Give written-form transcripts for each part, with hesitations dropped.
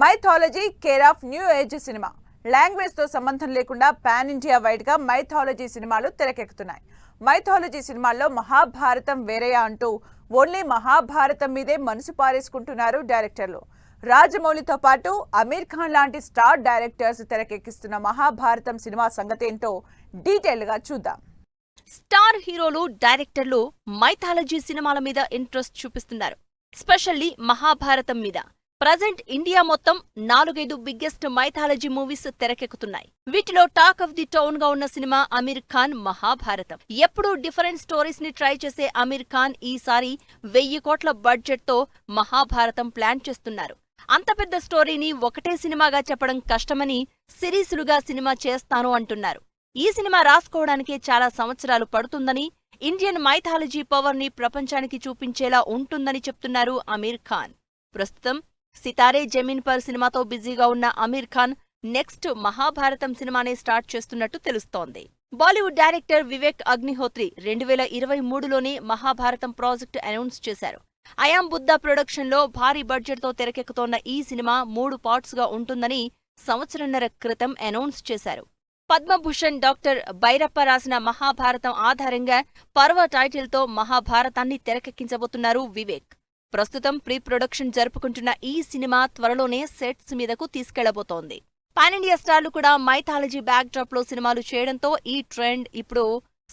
Mythology care of new age cinema language తో సంబంధం లేకుండా పాన్ ఇండియా వైడ్ గా మైథాలజీ సినిమాలు తెరకెక్కుతున్నాయి. మైథాలజీ సినిమాల్లో మహాభారతం వేరేయా అంటూ ఓన్లీ మహాభారతం మీదే మనసు పారేసుకుంటున్నారు డైరెక్టర్లు. రాజమౌళితో పాటు అమీర్ ఖాన్ లాంటి స్టార్ డైరెక్టర్స్ తెరకెక్కిస్తున్న మహాభారతం సినిమా సంగతేంటో డీటెయిల్ గా చూద్దాం. స్టార్ హీరోలు, డైరెక్టర్లు మైథాలజీ సినిమాల మీద ఇంట్రెస్ట్ చూపిస్తున్నారు. స్పెషల్లీ మహాభారతం మీద. ప్రజెంట్ ఇండియా మొత్తం 4-5 బిగ్గెస్ట్ మైథాలజీ మూవీస్ తెరకెక్కుతున్నాయి. వీటిలో టాక్ ఆఫ్ ది టౌన్ గా ఉన్న సినిమా అమీర్ ఖాన్ మహాభారతం. ఎప్పుడూ డిఫరెంట్ స్టోరీస్ ని ట్రై చేసే అమీర్ ఖాన్ ఈసారి 1000 కోట్ల బడ్జెట్ తో మహాభారతం ప్లాన్ చేస్తున్నారు. అంత పెద్ద స్టోరీని ఒకటే సినిమాగా చెప్పడం కష్టమని సిరీసులుగా సినిమా చేస్తాను అంటున్నారు. ఈ సినిమా రాసుకోవడానికే చాలా సంవత్సరాలు పడుతుందని, ఇండియన్ మైథాలజీ పవర్ ని ప్రపంచానికి చూపించేలా ఉంటుందని చెప్తున్నారు అమీర్ ఖాన్. ప్రస్తుతం సితారే జమీన్ పర్ సినిమాతో బిజీగా ఉన్న అమీర్ ఖాన్ నెక్స్ట్ మహాభారతం సినిమానే స్టార్ట్ చేస్తున్నట్టు తెలుస్తోంది. బాలీవుడ్ డైరెక్టర్ వివేక్ అగ్నిహోత్రి 2023లోనే మహాభారతం ప్రాజెక్టు అనౌన్స్ చేశారు. అయాం బుద్ధా ప్రొడక్షన్లో భారీ బడ్జెట్తో తెరకెక్కుతోన్న ఈ సినిమా 3 పార్ట్స్గా ఉంటుందని సంవత్సరన్నర క్రితం అనౌన్స్ చేశారు. పద్మభూషణ్ డాక్టర్ భైరప్ప రాసిన మహాభారతం ఆధారంగా పర్వ టైటిల్తో మహాభారతాన్ని తెరకెక్కించబోతున్నారు వివేక్. ప్రస్తుతం ప్రీ ప్రొడక్షన్ జరుపుకుంటున్న ఈ సినిమా త్వరలోనే సెట్స్ మీదకు తీసుకెళ్లబోతోంది. పాన్ ఇండియా స్టార్లు కూడా మైథాలజీ బ్యాక్ డ్రాప్ లో సినిమాలు చేయడంతో ఈ ట్రెండ్ ఇప్పుడు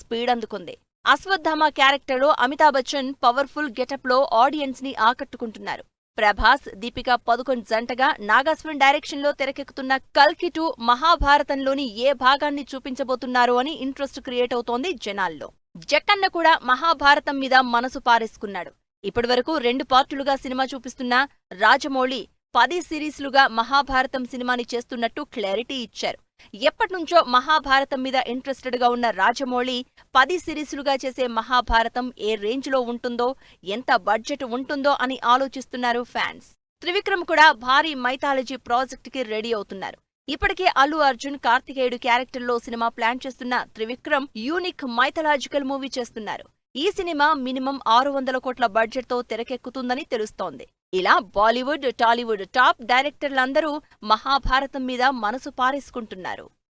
స్పీడ్ అందుకుంది. అశ్వత్థామ క్యారెక్టర్లో అమితాబ్ బచ్చన్ పవర్ఫుల్ గెటప్ లో ఆడియన్స్ ని ఆకట్టుకుంటున్నారు. ప్రభాస్, దీపికా పదుకొన్ జంటగా నాగాస్విన్ డైరెక్షన్ లో తెరకెక్కుతున్న కల్కి 2 మహాభారతంలోని ఏ భాగాన్ని చూపించబోతున్నారు అని ఇంట్రెస్ట్ క్రియేట్ అవుతోంది జనాల్లో. జక్కన్న కూడా మహాభారతం మీద మనసు పారేసుకున్నాడు. ఇప్పటివరకు 2 పార్టులుగా సినిమా చూపిస్తున్న రాజమౌళి 10 సిరీస్లుగా మహాభారతం సినిమాని చేస్తున్నట్టు క్లారిటీ ఇచ్చారు. ఎప్పటినుంచో మహాభారతం మీద ఇంట్రెస్టెడ్ గా ఉన్న రాజమౌళి 10 సిరీసులుగా చేసే మహాభారతం ఏ రేంజ్ లో ఉంటుందో, ఎంత బడ్జెట్ ఉంటుందో అని ఆలోచిస్తున్నారు ఫ్యాన్స్. త్రివిక్రమ్ కూడా భారీ మైథాలజీ ప్రాజెక్ట్ కి రెడీ అవుతున్నారు. ఇప్పటికే అల్లు అర్జున్, కార్తికేయుడు క్యారెక్టర్లో సినిమా ప్లాన్ చేస్తున్న త్రివిక్రమ్ యూనిక్ మైథలాజికల్ మూవీ చేస్తున్నారు. ఈ సినిమా మినిమం 600 కోట్ల బడ్జెట్తో తెరకెక్కుతుందని తెలుస్తోంది. ఇలా బాలీవుడ్, టాలీవుడ్ టాప్ డైరెక్టర్లందరూ మహాభారతం మీద మనసు పారేసుకుంటున్నారు.